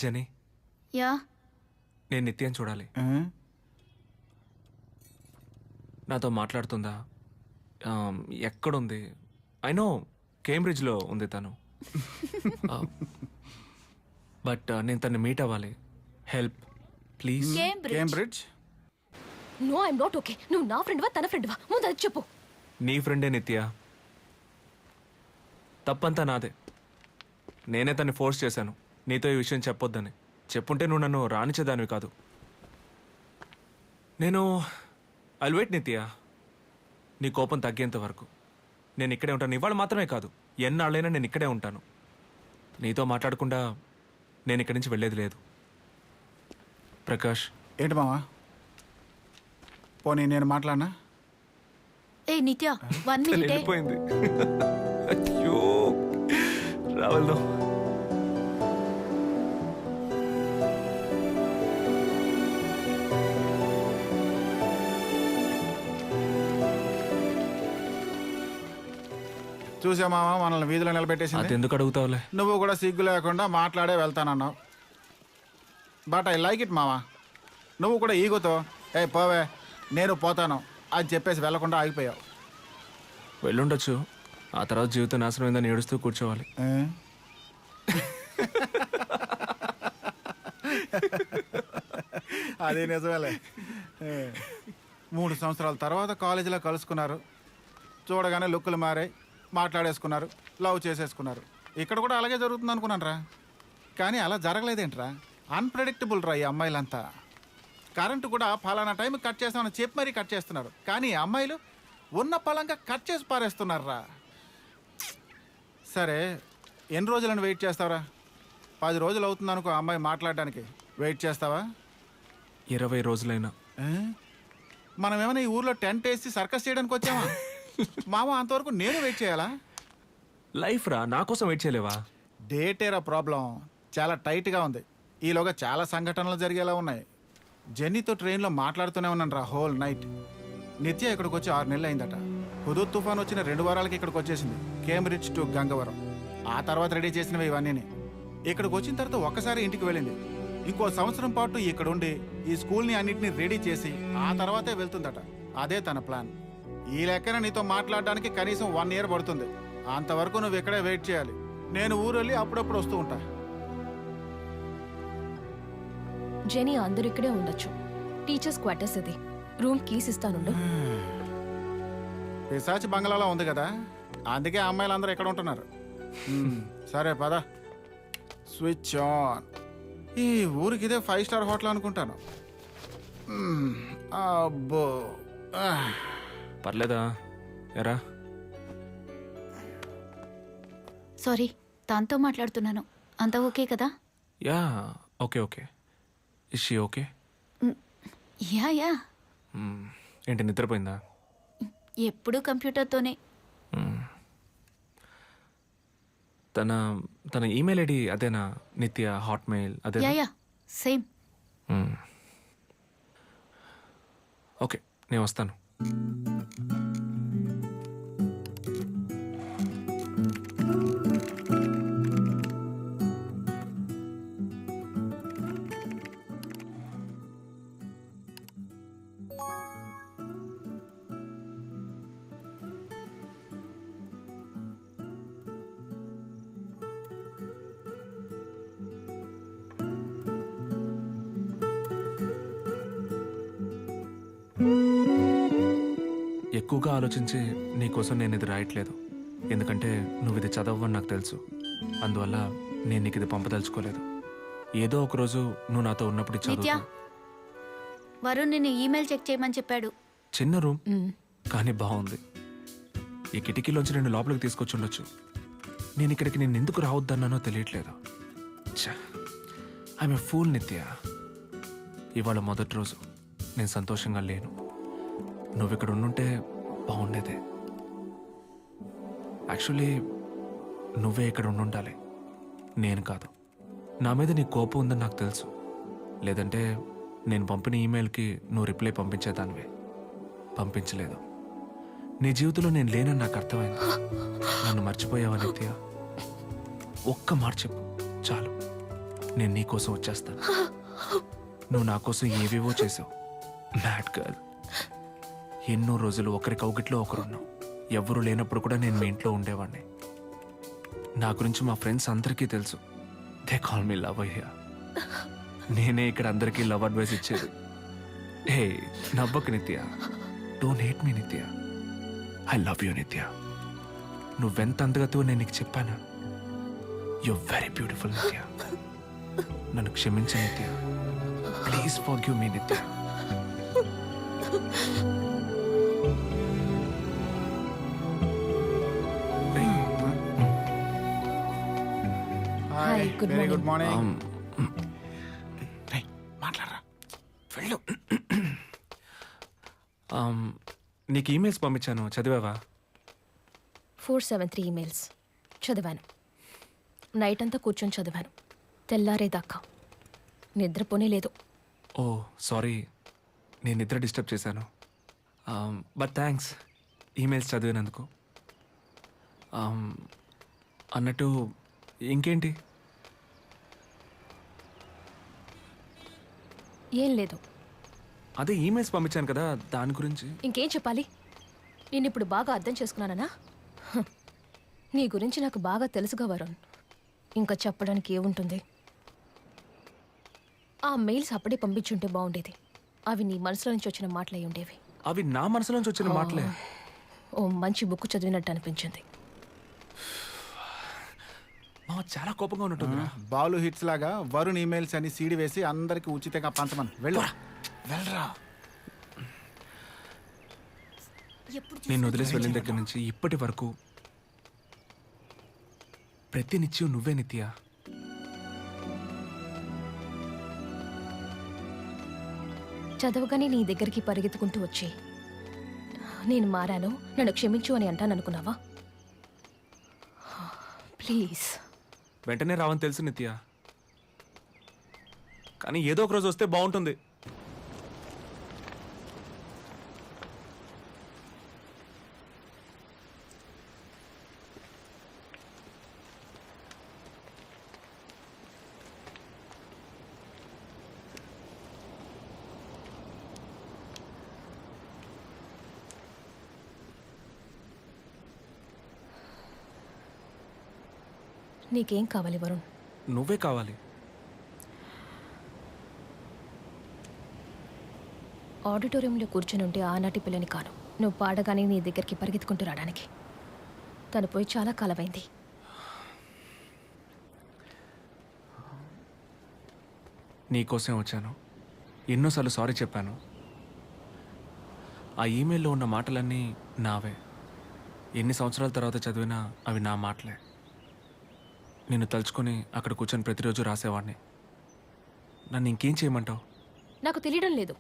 Genie, yeah నేను నిత్యం చూడాలి. నాతో మాట్లాడుతుందా? ఎక్కడుంది? ఐ నో కేంబ్రిడ్జ్లో ఉంది తను. బట్ నేను తన్ని మీట్ అవ్వాలి. Help please. Cambridge? No I'm not okay. నువ్వు నా ఫ్రెండ్వా తన ఫ్రెండ్వా ముందు అది చెప్పు. నీ ఫ్రెండే నిత్య. తప్పంతా నాదే. నేనే తన్ని ఫోర్స్ చేశాను నీతో ఈ విషయం చెప్పొద్దని. చెప్పుంటే నువ్వు నన్ను రానిచ్చేదానివి కాదు. నేను ఐల్ వెయిట్ నిత్య, నీ కోపం తగ్గేంత వరకు నేను ఇక్కడే ఉంటాను. ఇవాళ మాత్రమే కాదు, ఎన్నాళ్ళైనా నేను ఇక్కడే ఉంటాను. నీతో మాట్లాడకుండా నేను ఇక్కడి నుంచి వెళ్ళేది లేదు. ప్రకాష్. ఏంటి మావా? పోనీ నేను మాట్లాడినా? ఏ నిత్య 1 minute. వెళ్ళిపోయింది. అయ్యో రావల్దో. చూసా మావా, మనల్ని వీధిలో అది నిలబెట్టేసింది. ఎందుకు అడుగుతావులే? నువ్వు కూడా సిగ్గు లేకుండా మాట్లాడే వెళ్తానన్నావు. బట్ ఐ లైక్ ఇట్ మావా. నువ్వు కూడా ఈగోతో ఏ పోవే నేను పోతాను అని చెప్పేసి వెళ్లకుండా ఆగిపోయావు. వెళ్ళుండొచ్చు. ఆ తర్వాత జీవితం నాశనం అయిందని ఏడుస్తూ కూర్చోవాలి. అది నిజమేలే. 3 సంవత్సరాల తర్వాత కాలేజీలో కలుసుకున్నారు. చూడగానే లుక్కులు మారాయి, మాట్లాడేసుకున్నారు, లవ్ చేసేసుకున్నారు. ఇక్కడ కూడా అలాగే జరుగుతుంది అనుకున్నాను రా. కానీ అలా జరగలేదేంట్రా? అన్ప్రెడిక్టబుల్ రా ఈ అమ్మాయిలంతా. కరెంటు కూడా ఫలానా టైం కట్ చేస్తామని చెప్పి మరీ కట్ చేస్తున్నారు. కానీ అమ్మాయిలు ఉన్న పలంగా కట్ చేసి పారేస్తున్నారు రా. సరే ఎన్ని రోజులను వెయిట్ చేస్తావరా? 10 రోజులు అవుతుంది అనుకో అమ్మాయి మాట్లాడడానికి. వెయిట్ చేస్తావా? 20 రోజులైనా. మనం ఏమైనా ఈ ఊర్లో టెంట్ వేసి సర్కస్ చేయడానికి వచ్చామా? మామ అంతవరకు నేను వెయిట్ చేయాలా? లైఫ్ రా, నా కోసం వెయిట్ చేయలేవా? డేటేరా ప్రాబ్లం. చాలా టైట్గా ఉంది. ఈలోగా చాలా సంఘటనలు జరిగేలా ఉన్నాయి. జెన్నీతో ట్రైన్లో మాట్లాడుతూనే ఉన్నాను రా హోల్ నైట్. నిత్య ఇక్కడికి వచ్చి 6 నెలలు అయిందట. హుదూద్ తుఫాన్ వచ్చిన 2 వారాలకి ఇక్కడికి వచ్చేసింది. Cambridge to Gangavaram. ఆ తర్వాత రెడీ చేసినవి ఇవన్నీ. ఇక్కడికి వచ్చిన తర్వాత ఒక్కసారి ఇంటికి వెళ్ళింది. ఇంకో సంవత్సరం పాటు ఇక్కడ ఉండి ఈ స్కూల్ని అన్నింటినీ రెడీ చేసి ఆ తర్వాతే వెళ్తుందట. అదే తన ప్లాన్. ఈ లెక్కన నీతో మాట్లాడడానికి కనీసం 1 year పడుతుంది. అంతవరకు నువ్వు ఇక్కడే వెయిట్ చేయాలి. నేను ఊరు వెళ్ళి అప్పుడప్పుడు వస్తూ ఉంటా. జెనీ అందరూ ఇక్కడే ఉండొచ్చు. టీచర్స్ క్వార్టర్స్ ఇది. రూమ్ కీస్ ఇస్తానుండు. పిశాచి బంగ్లాలో ఉంది కదా, అందుకే అమ్మాయిలందరూ ఎక్కడ ఉంటున్నారు. సరే పద. Switch on. ఈ ఊరికి ఇదే 5 star హోటల్ అనుకుంటాను. అబ్బో పర్లేదా ఎరా? సారీ, తనతో మాట్లాడుతున్నాను. అంత ఓకే కదా? Yeah okay okay. Is she okay? Yeah yeah. ఏంటి నిద్రపోయిందా? ఎప్పుడు కంప్యూటర్తోనే. తన ఈమెయిల్ ఐడి అదేనా? నిత్య హాట్మెయిల్ అదే? Yeah yeah same. ఓకే నేను వస్తాను. ఎక్కువగా ఆలోచించి నీకోసం నేను ఇది రాయట్లేదు. ఎందుకంటే నువ్వు ఇది చదవని నాకు తెలుసు. అందువల్ల నేను నీకు ఇది పంపదలుచుకోలేదు. ఏదో ఒకరోజు నువ్వు నాతో ఉన్నప్పుడు నిత్య, చదువు. వరుణ్ నిన్ను ఈమెయిల్ చెక్ చేయమని చెప్పాడు. చిన్న రూమ్ కానీ బాగుంది. ఈ కిటికీలోంచి నేను లోపలికి తీసుకొచ్చి ఉండొచ్చు. నేను ఇక్కడికి నేను ఎందుకు రావద్దన్నానో తెలియట్లేదు. ఐఎమ్ ఎ ఫూల్ నిత్య. ఇవాళ మొదటి రోజు నేను సంతోషంగా లేను. నువ్వు ఇక్కడ ఉండుంటే బాగుండేదే. యాక్చువల్లీ నువ్వే ఇక్కడ ఉండాలి, నేను కాదు. నా మీద నీ కోపం ఉందని నాకు తెలుసు. లేదంటే నేను పంపిన ఈమెయిల్కి నువ్వు రిప్లై పంపించేదానివే. పంపించలేదు. నీ జీవితంలో నేను లేనని నాకు అర్థమైంది. నన్ను మర్చిపోయావా నిత్య? ఒక్క మాట చెప్పు చాలు. నేను నీ కోసం వచ్చేస్తాను. నువ్వు నా కోసం ఏవేవో చేసావు. Mad girl. ఎన్నో రోజులు ఒకరి కౌగిట్లో ఒకరున్నాం. ఎవరు లేనప్పుడు కూడా నేను మీ ఇంట్లో ఉండేవాడిని. నా గురించి మా ఫ్రెండ్స్ అందరికీ తెలుసు. దే కాల్ మీ లవ్ అయ్యా. నేనే ఇక్కడ అందరికీ లవ్ అడ్వైస్ ఇచ్చేది. హే, నవ్వకు నిత్య. డోంట్ హేట్ మీ నిత్య. ఐ లవ్ యూ నిత్య. నువ్వెంత అందగతో నేను నీకు చెప్పాను. యు వెరీ బ్యూటిఫుల్ నిత్య. నన్ను క్షమించు నిత్య. ప్లీజ్ ఫర్గివ్ మీ నిత్య. Hi, good very good morning. మాట్లాడరా, వెళ్ళు. నీకు ఈమెయిల్స్ పంపించాను, చదివావా? 473 ఈమెయిల్స్ చదివాను. నైట్ అంతా కూర్చొని చదివాను. తెల్లారేదాకా నిద్రపోనే లేదు. ఓ సారీ, నేను నిద్ర డిస్టర్బ్ చేశాను. బట్ థ్యాంక్స్ ఈమెయిల్స్ చదివినందుకు. అన్నట్టు ఇంకేంటి? ఏం లేదు. అదే ఈమెయిల్స్ పంపించాను కదా, దాని గురించి. ఇంకేం చెప్పాలి? నేను ఇప్పుడు బాగా అర్థం చేసుకున్నానా? హ్. నీ గురించి నాకు బాగా తెలుసుగా వరుణ్. ఇంకా చెప్పడానికి ఏముంటుంది? ఆ మెయిల్స్ అప్పుడే పంపించుంటే బాగుండేది. అవి నీ మనసులో నుంచి వచ్చిన మాటలై ఉండేవి. అవి నా మనసు నుంచి వచ్చిన మాటలే. ఓ మంచి బుక్ చదివినట్టు అనిపించింది. మా చాలా కోపంగా ఉన్నట్టుందిరా. బాలు హిట్స్ లాగా వరుణ్ ఈమెయిల్స్ అని సీడీ వేసి అందరికి ఉచితంగా పంచమని. వెళ్ళు, వెళ్ళరా. నేను వదిలేసి వెళ్ళిన దగ్గర నుంచి ఇప్పటి వరకు ప్రతి నిత్యం నువ్వే నిత్య. చదవగానే నీ దగ్గరికి పరిగెత్తుకుంటూ వచ్చి నేను మారాను, నన్ను క్షమించు అని అంటాననుకున్నావా? ప్లీజ్. వెంటనే రావని తెలుసు నిత్య, కానీ ఏదో ఒక రోజు వస్తే బాగుంటుంది. నీకేం కావాలి వరుణ్? నువ్వే కావాలి. ఆడిటోరియంలో కూర్చొని ఉంటే ఆనాటి పిల్లని కాను. నువ్వు పాడగానే నీ దగ్గరికి పరిగెత్తుకుంటూ రావడానికి. తను పోయి చాలా కాలమైంది. నీకోసం వచ్చాను. ఎన్నోసార్లు సారీ చెప్పాను. ఆ ఈమెయిల్లో ఉన్న మాటలన్నీ నావే. ఎన్ని సంవత్సరాల తర్వాత చదివినా అవి నా మాటలే. నిన్ను తలుచుకొని అక్కడ కూర్చొని ప్రతిరోజు రాసేవాడిని. నన్ను ఇంకేం చేయమంటావు? నాకు తెలియడం లేదు.